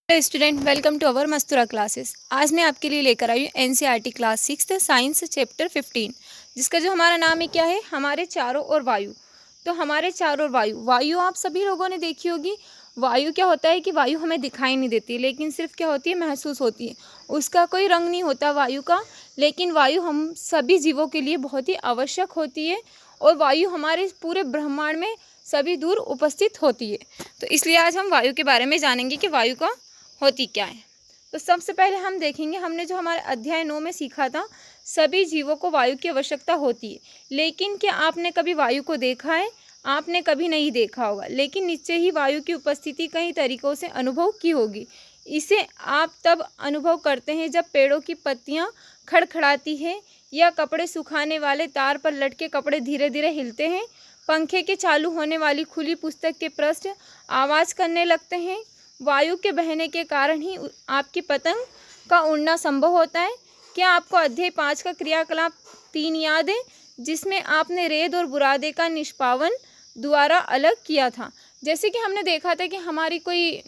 Hello student, welcome to our Mastura classes. आज मैं आपके लिए लेकर आई हूँ एनसीईआरटी क्लास 6 साइंस चैप्टर 15, जिसका जो हमारा नाम है क्या है, हमारे चारों ओर वायु। तो हमारे चारों ओर वायु वायु आप सभी लोगों ने देखी होगी। वायु क्या होता है कि वायु हमें दिखाई नहीं देती, लेकिन सिर्फ क्या होती है, महसूस होती है। उसका कोई रंग नहीं होता वायु का, लेकिन वायु हम सभी जीवों के लिए बहुत ही आवश्यक होती है। और वायु हमारे पूरे ब्रह्मांड में सभी दूर उपस्थित होती है। तो इसलिए आज हम वायु के बारे में जानेंगे कि वायु का होती क्या है। तो सबसे पहले हम देखेंगे, हमने जो हमारे अध्याय 9 में सीखा था, सभी जीवों को वायु की आवश्यकता होती है। लेकिन क्या आपने कभी वायु को देखा है? आपने कभी नहीं देखा होगा, लेकिन निश्चय ही वायु की उपस्थिति कई तरीकों से अनुभव की होगी। इसे आप तब अनुभव करते हैं जब पेड़ों की पत्तियां खड़खड़ाती है, या कपड़े सुखाने वाले तार पर लटके कपड़े धीरे धीरे हिलते हैं, पंखे के चालू होने वाली खुली पुस्तक के पृष्ठ आवाज़ करने लगते हैं। वायु के बहने के कारण ही आपकी पतंग का उड़ना संभव होता है। क्या आपको अध्याय 5 का क्रियाकलाप 3 याद है, जिसमें आपने रेत और बुरादे का निष्पावन द्वारा अलग किया था? जैसे कि हमने देखा था कि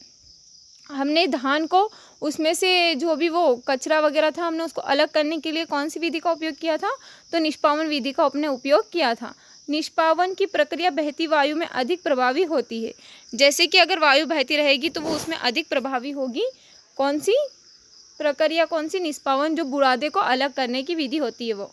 हमने धान को, उसमें से जो भी वो कचरा वगैरह था, हमने उसको अलग करने के लिए कौन सी विधि का उपयोग किया था? तो निष्पावन विधि का अपने उपयोग किया था। निष्पावन की प्रक्रिया बहती वायु में अधिक प्रभावी होती है। जैसे कि अगर वायु बहती रहेगी तो वो उसमें अधिक प्रभावी होगी। कौन सी प्रक्रिया? कौन सी? निष्पावन, जो बुरादे को अलग करने की विधि होती है वो।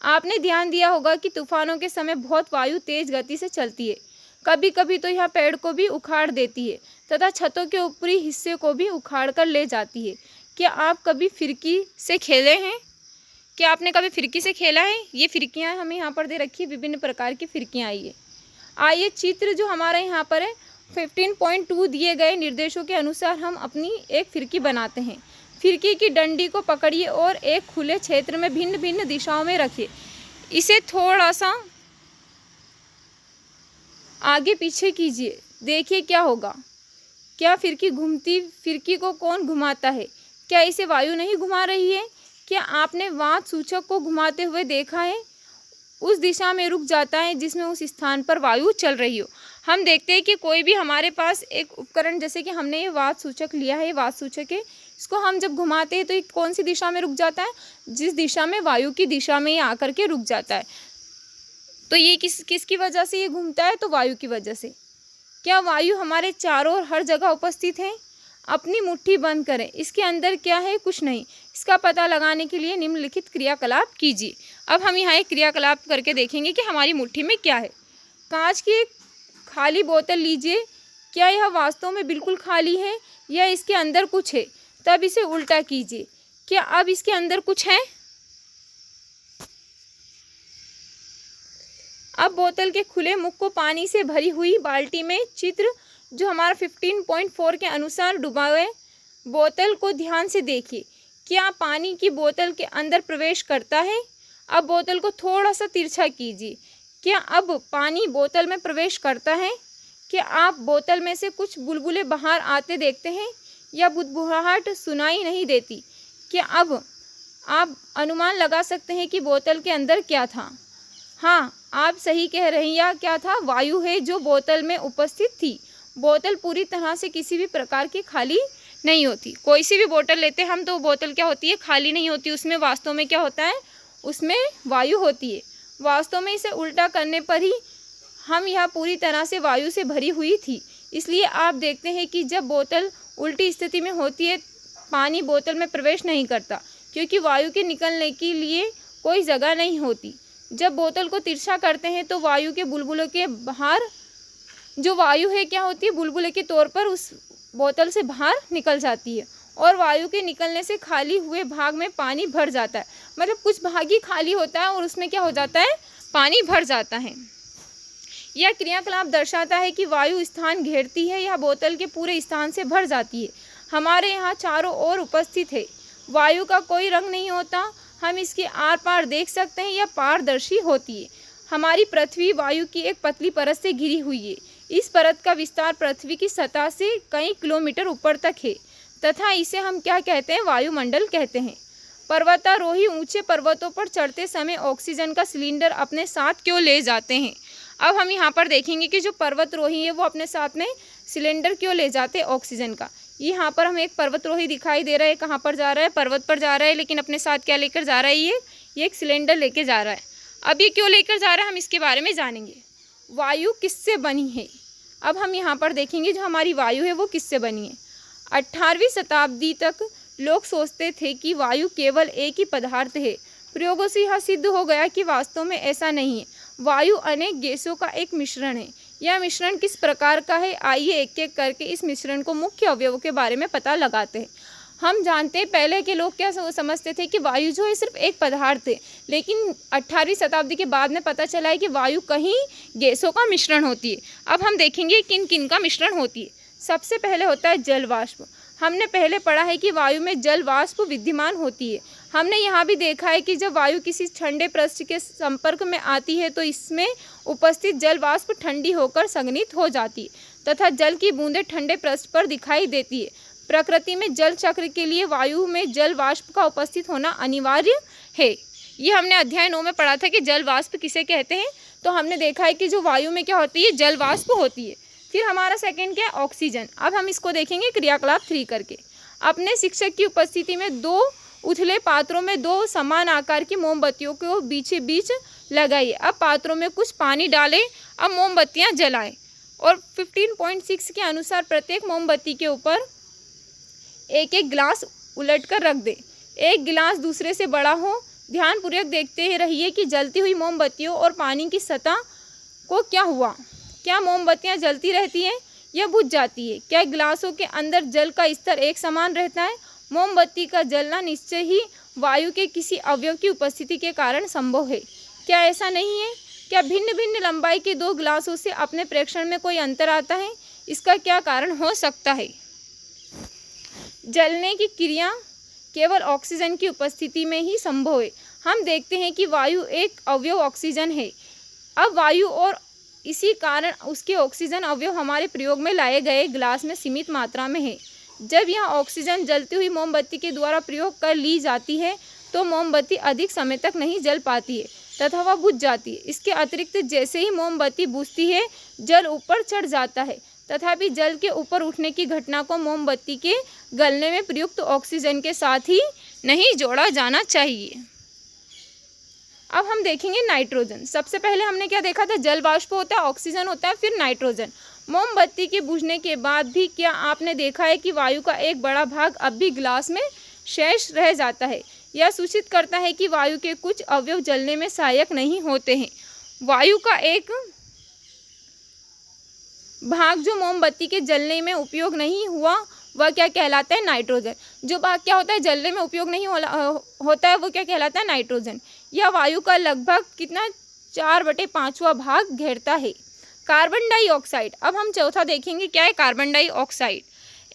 आपने ध्यान दिया होगा कि तूफानों के समय बहुत वायु तेज गति से चलती है। कभी कभी तो यह पेड़ को भी उखाड़ देती है तथा छतों के ऊपरी हिस्से को भी उखाड़ कर ले जाती है। क्या आप कभी फिरकी से खेले हैं? क्या आपने कभी फिरकी से खेला है? ये फिरकियाँ हमें यहाँ पर दे रखी है, विभिन्न प्रकार की फिरकियाँ। आइए चित्र जो हमारा यहाँ पर है 15.2 दिए गए निर्देशों के अनुसार हम अपनी एक फिरकी बनाते हैं। फिरकी की डंडी को पकड़िए और एक खुले क्षेत्र में भिन्न भिन्न दिशाओं में रखिए। इसे थोड़ा सा आगे पीछे कीजिए, देखिए क्या होगा। क्या फिरकी घूमती? फिरकी को कौन घुमाता है? क्या इसे वायु नहीं घुमा रही है? क्या आपने वात सूचक को घुमाते हुए देखा है? उस दिशा में रुक जाता है जिसमें उस स्थान पर वायु चल रही हो। हम देखते हैं कि कोई भी हमारे पास एक उपकरण, जैसे कि हमने ये वात सूचक लिया है, वात सूचक है, इसको हम जब घुमाते हैं तो ये कौन सी दिशा में रुक जाता है? जिस दिशा में वायु की दिशा में ये आकर के रुक जाता है। तो ये किसकी वजह से ये घूमता है? तो वायु की वजह से। क्या वायु हमारे चारों ओर हर जगह उपस्थित है? अपनी मुट्ठी बंद करें, इसके अंदर क्या है? कुछ नहीं। इसका पता लगाने के लिए निम्नलिखित क्रियाकलाप कीजिए। अब हम यहाँ एक क्रियाकलाप करके देखेंगे कि हमारी मुट्ठी में क्या है। कांच की एक खाली बोतल लीजिए। क्या यह वास्तव में बिल्कुल खाली है या इसके अंदर कुछ है? तब इसे उल्टा कीजिए। क्या अब इसके अंदर कुछ है? अब बोतल के खुले मुख को पानी से भरी हुई बाल्टी में चित्र जो हमारा 15.4 के अनुसार डुबाए। बोतल को ध्यान से देखिए। क्या पानी की बोतल के अंदर प्रवेश करता है? अब बोतल को थोड़ा सा तिरछा कीजिए। क्या अब पानी बोतल में प्रवेश करता है? क्या आप बोतल में से कुछ बुलबुले बाहर आते देखते हैं या बुदबुदाहट सुनाई नहीं देती? क्या अब आप अनुमान लगा सकते हैं कि बोतल के अंदर क्या था? हाँ, आप सही कह रहे हैं। या क्या था? वायु है जो बोतल में उपस्थित थी। बोतल पूरी तरह से किसी भी प्रकार की खाली नहीं होती। कोई सी भी बोतल लेते हैं हम तो बोतल क्या होती है? खाली नहीं होती। उसमें वास्तव में क्या होता है? उसमें वायु होती है। वास्तव में इसे उल्टा करने पर ही हम यह पूरी तरह से वायु से भरी हुई थी। इसलिए आप देखते हैं कि जब बोतल उल्टी स्थिति में होती है, पानी बोतल में प्रवेश नहीं करता, क्योंकि वायु के निकलने के लिए कोई जगह नहीं होती। जब बोतल को तिरछा करते हैं तो वायु के बुलबुलों के बाहर जो वायु है क्या होती है? बुलबुले के तौर पर उस बोतल से बाहर निकल जाती है, और वायु के निकलने से खाली हुए भाग में पानी भर जाता है। मतलब कुछ भाग ही खाली होता है और उसमें क्या हो जाता है? पानी भर जाता है। यह क्रियाकलाप दर्शाता है कि वायु स्थान घेरती है या बोतल के पूरे स्थान से भर जाती है। हमारे यहाँ चारों ओर उपस्थित है। वायु का कोई रंग नहीं होता। हम इसके आर पार देख सकते हैं। यह पारदर्शी होती है। हमारी पृथ्वी वायु की एक पतली परत से घिरी हुई है। इस परत का विस्तार पृथ्वी की सतह से कई किलोमीटर ऊपर तक है तथा इसे हम क्या कहते हैं? वायुमंडल कहते हैं। पर्वतारोही ऊंचे पर्वतों पर चढ़ते समय ऑक्सीजन का सिलेंडर अपने साथ क्यों ले जाते हैं? अब हम यहाँ पर देखेंगे कि जो पर्वतारोही है वो अपने साथ में सिलेंडर क्यों ले जाते हैं ऑक्सीजन का। यहाँ पर हमें एक पर्वतरोही दिखाई दे रहा है, कहाँ पर जा रहा है, पर्वत पर जा रहा है, लेकिन अपने साथ क्या लेकर जा रहा है, ये एक सिलेंडर लेके जा रहा है। अब ये क्यों लेकर जा रहा है हम इसके बारे में जानेंगे। वायु किससे बनी है, अब हम यहाँ पर देखेंगे जो हमारी वायु है वो किससे बनी है। 18वीं शताब्दी तक लोग सोचते थे कि वायु केवल एक ही पदार्थ है। प्रयोगों से यह सिद्ध हो गया कि वास्तव में ऐसा नहीं है, वायु अनेक गैसों का एक मिश्रण है। यह मिश्रण किस प्रकार का है, आइए एक एक करके इस मिश्रण को मुख्य अवयवों के बारे में पता लगाते हैं। हम जानते हैं पहले के लोग क्या समझते थे कि वायु जो है सिर्फ एक पदार्थ है, लेकिन 18वीं शताब्दी के बाद में पता चला है कि वायु कहीं गैसों का मिश्रण होती है। अब हम देखेंगे किन किन का मिश्रण होती है। सबसे पहले होता है जल वाष्प। हमने पहले पढ़ा है कि वायु में जल वाष्प विद्यमान होती है। हमने यहाँ भी देखा है कि जब वायु किसी ठंडे पृष्ठ के संपर्क में आती है तो इसमें उपस्थित जल वाष्प ठंडी होकर संघनित हो जाती है तथा जल की बूंदें ठंडे पृष्ठ पर दिखाई देती है। प्रकृति में जल चक्र के लिए वायु में जल वाष्प का उपस्थित होना अनिवार्य है। ये हमने अध्याय 9 में पढ़ा था कि जल वाष्प किसे कहते हैं। तो हमने देखा है कि जो वायु में क्या होती है, जल वाष्प होती है। फिर हमारा सेकंड क्या है, ऑक्सीजन। अब हम इसको देखेंगे क्रियाकलाप 3 करके। अपने शिक्षक की उपस्थिति में 2 उथले पात्रों में 2 समान आकार की मोमबत्तियों को बीच बीच लगाइए। अब पात्रों में कुछ पानी डालें। अब मोमबत्तियां जलाएं और 15.6 के अनुसार प्रत्येक मोमबत्ती के ऊपर एक एक गिलास उलट कर रख दें। एक गिलास दूसरे से बड़ा हो। ध्यानपूर्वक देखते रहिए कि जलती हुई मोमबत्तियों और पानी की सतह को क्या हुआ। क्या मोमबत्तियां जलती रहती हैं या बुझ जाती है? क्या गिलासों के अंदर जल का स्तर एक समान रहता है? मोमबत्ती का जलना निश्चय ही वायु के किसी अवयव की उपस्थिति के कारण संभव है। क्या ऐसा नहीं है? क्या भिन्न भिन्न लंबाई के 2 गिलासों से अपने प्रेक्षण में कोई अंतर आता है? इसका क्या कारण हो सकता है? जलने की क्रिया केवल ऑक्सीजन की उपस्थिति में ही संभव है। हम देखते हैं कि वायु एक अवयव ऑक्सीजन है। अब वायु और इसी कारण उसके ऑक्सीजन अवयव हमारे प्रयोग में लाए गए गिलास में सीमित मात्रा में है। जब यह ऑक्सीजन जलती हुई मोमबत्ती के द्वारा प्रयोग कर ली जाती है तो मोमबत्ती अधिक समय तक नहीं जल पाती है तथा वह बुझ जाती है। इसके अतिरिक्त जैसे ही मोमबत्ती बुझती है जल ऊपर चढ़ जाता है, तथापि जल के ऊपर उठने की घटना को मोमबत्ती के गलने में प्रयुक्त ऑक्सीजन के साथ ही नहीं जोड़ा जाना चाहिए। अब हम देखेंगे नाइट्रोजन। सबसे पहले हमने क्या देखा था, जल वाष्प होता है, ऑक्सीजन होता है, फिर नाइट्रोजन। मोमबत्ती के बुझने के बाद भी क्या आपने देखा है कि वायु का एक बड़ा भाग अब भी गिलास में शेष रह जाता है। यह सूचित करता है कि वायु के कुछ अवयव जलने में सहायक नहीं होते हैं। वायु का एक भाग जो मोमबत्ती के जलने में उपयोग नहीं हुआ वह क्या कहलाता है, नाइट्रोजन। जो भाग क्या होता है जलने में उपयोग नहीं होता है वो क्या कहलाता है, नाइट्रोजन। यह वायु का लगभग कितना 4/5वां भाग घेरता है। Carbon dioxide. अब हम चौथा देखेंगे क्या है, कार्बन डाइऑक्साइड।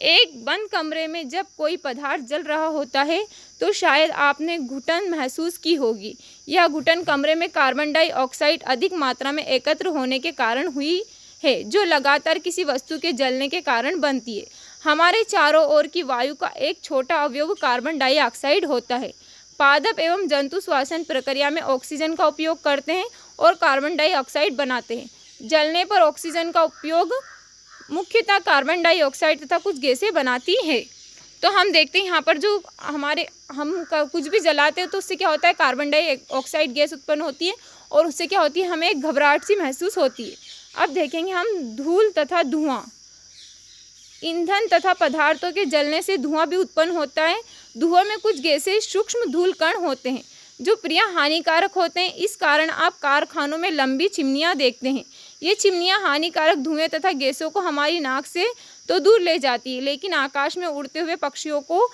एक बंद कमरे में जब कोई पदार्थ जल रहा होता है तो शायद आपने घुटन महसूस की होगी। यह घुटन कमरे में कार्बन डाइऑक्साइड अधिक मात्रा में एकत्र होने के कारण हुई है, जो लगातार किसी वस्तु के जलने के कारण बनती है। हमारे चारों ओर की वायु का एक छोटा अवयव कार्बन डाइऑक्साइड होता है। पादप एवं जंतु श्वसन प्रक्रिया में ऑक्सीजन का उपयोग करते हैं और कार्बन डाइऑक्साइड बनाते हैं। जलने पर ऑक्सीजन का उपयोग मुख्यतः कार्बन डाइऑक्साइड तथा कुछ गैसें बनाती है। तो हम देखते हैं यहाँ पर जो हम कुछ भी जलाते हैं तो उससे क्या होता है, कार्बन डाइऑक्साइड गैस उत्पन्न होती है और उससे क्या होती है, हमें एक घबराहट सी महसूस होती है। अब देखेंगे हम धूल तथा धुआं। ईंधन तथा पदार्थों के जलने से धुआं भी उत्पन्न होता है। धुआं में कुछ गैसें सूक्ष्म धूल कण होते हैं जो प्रिय हानिकारक होते हैं। इस कारण आप कारखानों में लंबी चिमनियां देखते हैं। ये चिमनियां हानिकारक धुएं तथा गैसों को हमारी नाक से तो दूर ले जाती है, लेकिन आकाश में उड़ते हुए पक्षियों को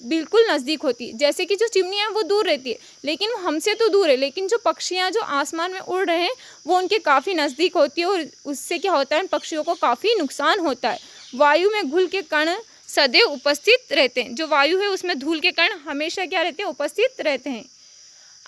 बिल्कुल नज़दीक होती है। जैसे कि जो चिमनियाँ वो दूर रहती है लेकिन हमसे तो दूर है, लेकिन जो पक्षियाँ जो आसमान में उड़ रहे हैं वो उनके काफ़ी नज़दीक होती है और उससे क्या होता है, पक्षियों को काफ़ी नुकसान होता है। वायु में धूल के कण सदैव उपस्थित रहते हैं। जो वायु है उसमें धूल के कण हमेशा क्या रहते हैं, उपस्थित रहते हैं।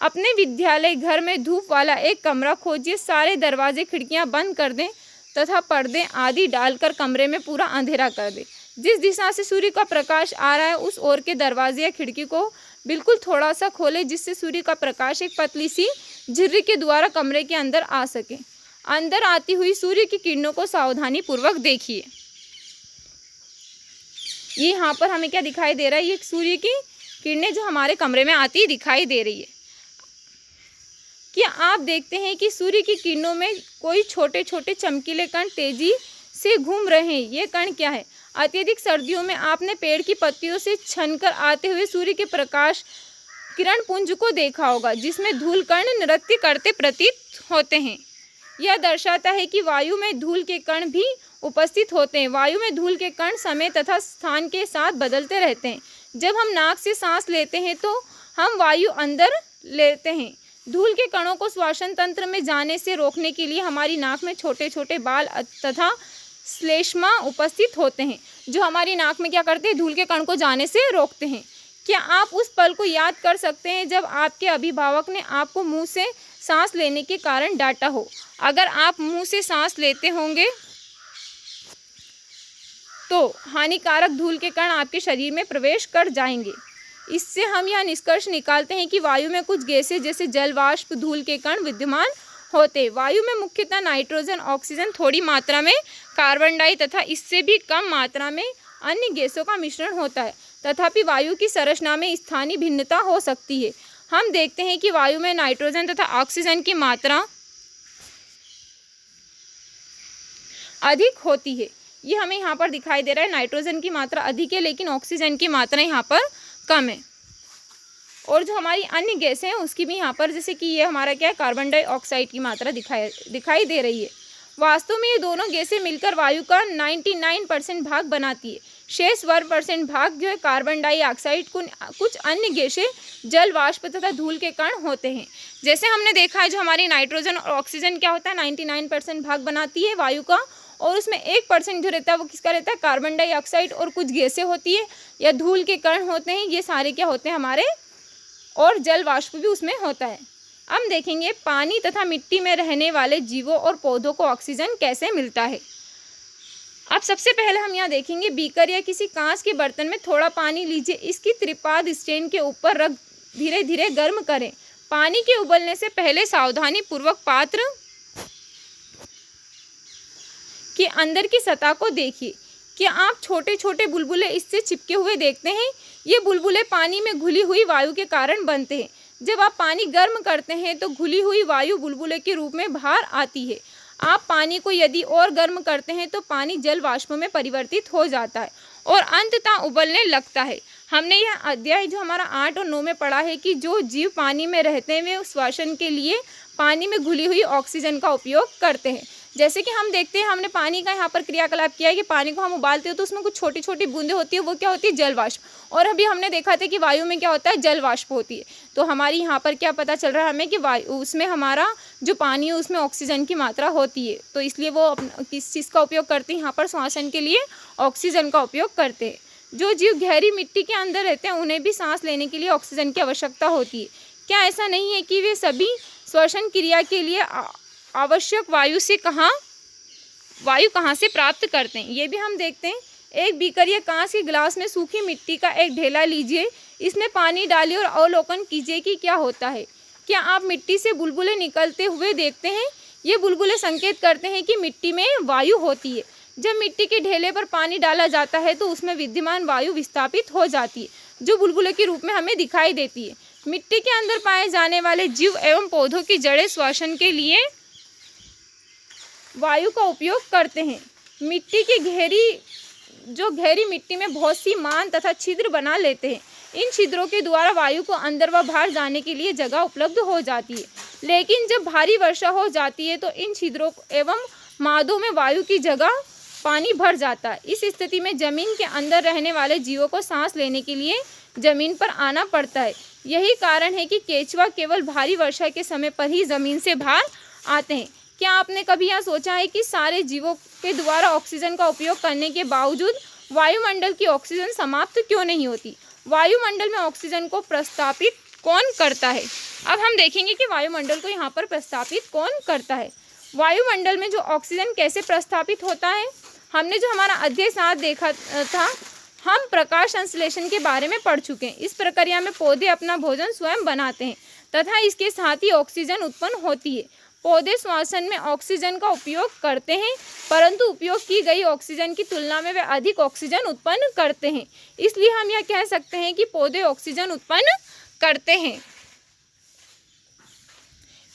अपने विद्यालय घर में धूप वाला एक कमरा खोजिए। सारे दरवाजे खिड़कियां बंद कर दें तथा पर्दे आदि डालकर कमरे में पूरा अंधेरा कर दें। जिस दिशा से सूर्य का प्रकाश आ रहा है उस ओर के दरवाजे या खिड़की को बिल्कुल थोड़ा सा खोलें, जिससे सूर्य का प्रकाश एक पतली सी झिर्री के द्वारा कमरे के अंदर आ सके। अंदर आती हुई सूर्य की किरणों को सावधानी पूर्वक देखिए। ये यहाँ पर हमें क्या दिखाई दे रहा है, ये सूर्य की किरणें जो हमारे कमरे में आती दिखाई दे रही है। क्या आप देखते हैं कि सूर्य की किरणों में कोई छोटे छोटे चमकीले कण तेजी से घूम रहे हैं? ये कण क्या है? अत्यधिक सर्दियों में आपने पेड़ की पत्तियों से छनकर आते हुए सूर्य के प्रकाश किरण पुंज को देखा होगा, जिसमें धूल कण नृत्य करते प्रतीत होते हैं। यह दर्शाता है कि वायु में धूल के कण भी उपस्थित होते हैं। वायु में धूल के कण समय तथा स्थान के साथ बदलते रहते हैं। जब हम नाक से सांस लेते हैं तो हम वायु अंदर लेते हैं। धूल के कणों को श्वसन तंत्र में जाने से रोकने के लिए हमारी नाक में छोटे छोटे बाल तथा श्लेष्मा उपस्थित होते हैं, जो हमारी नाक में क्या करते हैं, धूल के कण को जाने से रोकते हैं। क्या आप उस पल को याद कर सकते हैं जब आपके अभिभावक ने आपको मुंह से सांस लेने के कारण डांटा हो? अगर आप मुंह से सांस लेते होंगे तो हानिकारक धूल के कण आपके शरीर में प्रवेश कर जाएंगे। इससे हम यह निष्कर्ष निकालते हैं कि वायु में कुछ गैसें जैसे जल वाष्प, धूल के कण विद्यमान होते। वायु में मुख्यतः नाइट्रोजन, ऑक्सीजन, थोड़ी मात्रा में कार्बन डाई तथा इससे भी कम मात्रा में अन्य गैसों का मिश्रण होता है। तथापि वायु की संरचना में स्थानीय भिन्नता हो सकती है। हम देखते हैं कि वायु में नाइट्रोजन तथा ऑक्सीजन की मात्रा अधिक होती है। ये हमें यहाँ पर दिखाई दे रहा है, नाइट्रोजन की मात्रा अधिक है लेकिन ऑक्सीजन की मात्रा यहाँ पर कम है। और जो हमारी अन्य गैसें हैं उसकी भी यहाँ पर, जैसे कि ये हमारा क्या है, कार्बन डाइऑक्साइड की मात्रा दिखाई दे रही है। वास्तव में ये दोनों गैसें मिलकर वायु का 99% भाग बनाती है। शेष 1% भाग जो है कार्बन डाइऑक्साइड, कुछ अन्य गैसें, जल वाष्प तथा धूल के कण होते हैं। जैसे हमने देखा है जो हमारी नाइट्रोजन और ऑक्सीजन क्या होता है, 99% भाग बनाती है वायु का, और उसमें 1% जो रहता है वो किसका रहता है, कार्बन डाइऑक्साइड, और कुछ गैसें होती है या धूल के कण होते हैं, ये सारे क्या होते हैं हमारे, और जल वाष्प भी उसमें होता है। हम देखेंगे पानी तथा मिट्टी में रहने वाले जीवों और पौधों को ऑक्सीजन कैसे मिलता है। अब सबसे पहले हम यहाँ देखेंगे, बीकर या किसी कांच के बर्तन में थोड़ा पानी लीजिए, इसकी त्रिपाद स्टैंड के ऊपर रख धीरे धीरे गर्म करें। पानी के उबलने से पहले सावधानी पूर्वक पात्र के अंदर की सतह को देखिए। क्या आप छोटे छोटे बुलबुले इससे चिपके हुए देखते हैं? ये बुलबुले पानी में घुली हुई वायु के कारण बनते हैं। जब आप पानी गर्म करते हैं तो घुली हुई वायु बुलबुले के रूप में बाहर आती है। आप पानी को यदि और गर्म करते हैं तो पानी जल वाष्प में परिवर्तित हो जाता है और अंततः उबलने लगता है। हमने यह अध्याय जो हमारा 8 और 9 में पढ़ा है कि जो जीव पानी में रहते हैं वे श्वसन के लिए पानी में घुली हुई ऑक्सीजन का उपयोग करते हैं। जैसे कि हम देखते हैं, हमने पानी का यहाँ पर क्रियाकलाप किया है कि पानी को हम उबालते हो तो उसमें कुछ छोटी छोटी बूंदें होती है, वो क्या होती है, जल वाष्प। और अभी हमने देखा था कि वायु में क्या होता है, जल वाष्प होती है। तो हमारी यहाँ पर क्या पता चल रहा है हमें कि वायु, उसमें हमारा जो पानी है उसमें ऑक्सीजन की मात्रा होती है, तो इसलिए वो किस चीज़ का उपयोग करते हैं, यहाँ पर श्वसन के लिए ऑक्सीजन का उपयोग करते हैं। जो जीव गहरी मिट्टी के अंदर रहते हैं उन्हें भी सांस लेने के लिए ऑक्सीजन की आवश्यकता होती है। क्या ऐसा नहीं है कि वे सभी श्वसन क्रिया के लिए आवश्यक वायु कहाँ से प्राप्त करते हैं? ये भी हम देखते हैं। एक बीकर या कांच के गिलास में सूखी मिट्टी का एक ढेला लीजिए, इसमें पानी डालिए और अवलोकन कीजिए कि क्या होता है। क्या आप मिट्टी से बुलबुले निकलते हुए देखते हैं? ये बुलबुले संकेत करते हैं कि मिट्टी में वायु होती है। जब मिट्टी के ढेले पर पानी डाला जाता है तो उसमें विद्यमान वायु विस्थापित हो जाती है, जो बुलबुले के रूप में हमें दिखाई देती है। मिट्टी के अंदर पाए जाने वाले जीव एवं पौधों की जड़ें श्वसन के लिए वायु का उपयोग करते हैं। मिट्टी की गहरी मिट्टी में बहुत सी मान तथा छिद्र बना लेते हैं। इन छिद्रों के द्वारा वायु को अंदर व बाहर जाने के लिए जगह उपलब्ध हो जाती है। लेकिन जब भारी वर्षा हो जाती है तो इन छिद्रों एवं मादों में वायु की जगह पानी भर जाता है। इस स्थिति में जमीन के अंदर रहने वाले जीवों को सांस लेने के लिए जमीन पर आना पड़ता है। यही कारण है कि केंचुआ केवल भारी वर्षा के समय पर ही जमीन से बाहर आते हैं। क्या आपने कभी यह सोचा है कि सारे जीवों के द्वारा ऑक्सीजन का उपयोग करने के बावजूद वायुमंडल की ऑक्सीजन समाप्त क्यों नहीं होती? वायुमंडल में ऑक्सीजन को प्रस्तापित कौन करता है? अब हम देखेंगे कि वायुमंडल को यहाँ पर प्रस्तापित कौन करता है। वायुमंडल में जो ऑक्सीजन कैसे प्रस्तापित होता है, हमने जो हमारा अध्याय 7 देखा था, हम प्रकाश संश्लेषण के बारे में पढ़ चुके हैं। इस प्रक्रिया में पौधे अपना भोजन स्वयं बनाते हैं तथा इसके साथ ही ऑक्सीजन उत्पन्न होती है। पौधे श्वसन में ऑक्सीजन का उपयोग करते हैं, परंतु उपयोग की गई ऑक्सीजन की तुलना में वे अधिक ऑक्सीजन उत्पन्न करते हैं। इसलिए हम यह कह सकते हैं कि पौधे ऑक्सीजन उत्पन्न करते हैं।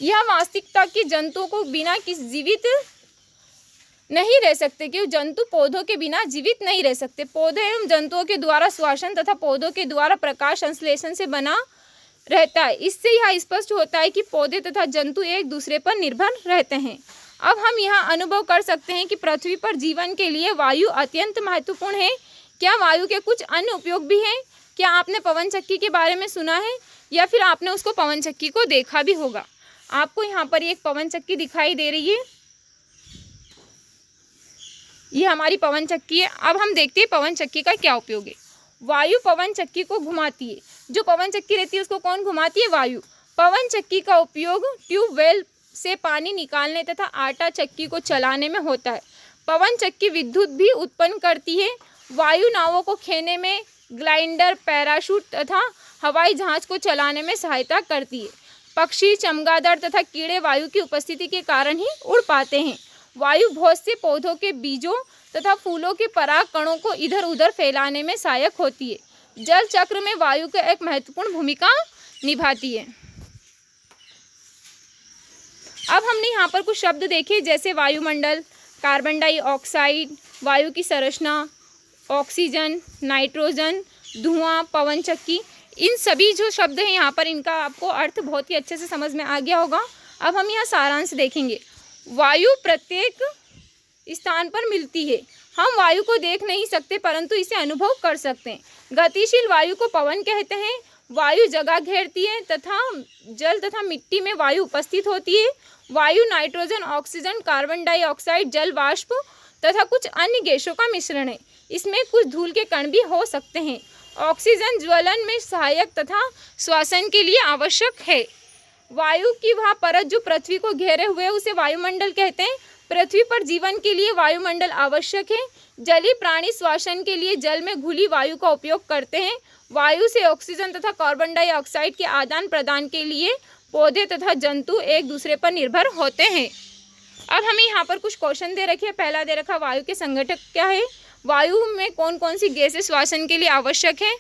यह वास्तविकता कि जंतुओं को बिना किसी जीवित नहीं रह सकते, क्योंकि जंतु पौधों के बिना जीवित नहीं रह सकते। पौधे एवं जंतुओं के द्वारा श्वसन तथा पौधों के द्वारा प्रकाश संश्लेषण से बना रहता है। इससे यह स्पष्ट होता है कि पौधे तथा जंतु एक दूसरे पर निर्भर रहते हैं। अब हम यह अनुभव कर सकते हैं कि पृथ्वी पर जीवन के लिए वायु अत्यंत महत्वपूर्ण है। क्या वायु के कुछ अन्य उपयोग भी हैं? क्या आपने पवन चक्की के बारे में सुना है, या फिर आपने उसको पवन चक्की को देखा भी होगा? आपको यहाँ पर एक पवन चक्की दिखाई दे रही है, ये हमारी पवन चक्की है। अब हम देखते हैं पवन चक्की का क्या उपयोग है। वायु पवन चक्की को घुमाती है। जो पवन चक्की रहती है उसको कौन घुमाती है? वायु। पवन चक्की का उपयोग ट्यूबवेल से पानी निकालने तथा आटा चक्की को चलाने में होता है। पवन चक्की विद्युत भी उत्पन्न करती है। वायु नावों को खेने में, ग्लाइडर, पैराशूट तथा हवाई जहाज को चलाने में सहायता करती है। पक्षी, चमगादड़ तथा कीड़े वायु की उपस्थिति के कारण ही उड़ पाते हैं। वायु बहुत से पौधों के बीजों तथा फूलों के पराग कणों को इधर उधर फैलाने में सहायक होती है। जल चक्र में वायु का एक महत्वपूर्ण भूमिका निभाती है। अब हमने यहाँ पर कुछ शब्द देखे, जैसे वायुमंडल, कार्बन डाइऑक्साइड, वायु की संरचना, ऑक्सीजन, नाइट्रोजन, धुआं, पवन चक्की। इन सभी जो शब्द हैं यहाँ पर, इनका आपको अर्थ बहुत ही अच्छे से समझ में आ गया होगा। अब हम यहाँ सारांश देखेंगे। वायु प्रत्येक स्थान पर मिलती है। हम वायु को देख नहीं सकते, परंतु इसे अनुभव कर सकते हैं। गतिशील वायु को पवन कहते हैं। वायु जगह घेरती है तथा जल तथा मिट्टी में वायु उपस्थित होती है। वायु नाइट्रोजन, ऑक्सीजन, कार्बन डाइऑक्साइड, जल वाष्प तथा कुछ अन्य गैसों का मिश्रण है। इसमें कुछ धूल के कण भी हो सकते हैं। ऑक्सीजन ज्वलन में सहायक तथा श्वसन के लिए आवश्यक है। वायु की वह परत जो पृथ्वी को घेरे हुए है उसे वायुमंडल कहते हैं। पृथ्वी पर जीवन के लिए वायुमंडल आवश्यक है। जलीय प्राणी श्वसन के लिए जल में घुली वायु का उपयोग करते हैं। वायु से ऑक्सीजन तथा कार्बन डाइऑक्साइड के आदान प्रदान के लिए पौधे तथा जंतु एक दूसरे पर निर्भर होते हैं। अब हमें यहाँ पर कुछ क्वेश्चन दे रखे हैं। पहला दे रखा, वायु के संघटक क्या है? वायु में कौन कौन सी गैसें श्वसन के लिए आवश्यक है?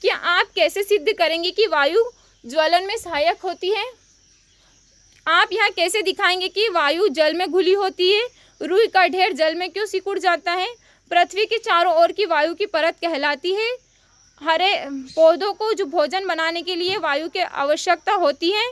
क्या आप कैसे सिद्ध करेंगे कि वायु ज्वलन में सहायक होती है? आप यहाँ कैसे दिखाएंगे कि वायु जल में घुली होती है? रुई का ढेर जल में क्यों सिकुड़ जाता है? पृथ्वी के चारों ओर की वायु की परत कहलाती है। हरे पौधों को जो भोजन बनाने के लिए वायु की आवश्यकता होती है।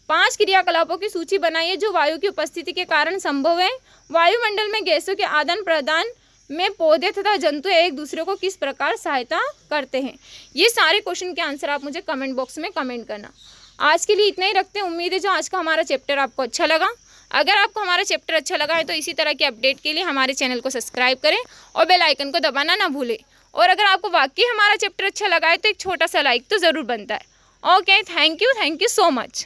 5 क्रियाकलापों की सूची बनाइए जो वायु की उपस्थिति के कारण संभव है। वायुमंडल में गैसों के आदान प्रदान में पौधे तथा जंतु एक दूसरे को किस प्रकार सहायता करते हैं। ये सारे क्वेश्चन के आंसर आप मुझे कमेंट बॉक्स में कमेंट करना। आज के लिए इतना ही रखते हैं। उम्मीद है जो आज का हमारा चैप्टर आपको अच्छा लगा। अगर आपको हमारा चैप्टर अच्छा लगा है तो इसी तरह के अपडेट के लिए हमारे चैनल को सब्सक्राइब करें और बेल आइकन को दबाना ना भूलें। और अगर आपको वाकई हमारा चैप्टर अच्छा लगा है तो एक छोटा सा लाइक तो ज़रूर बनता है। Okay, thank you so much.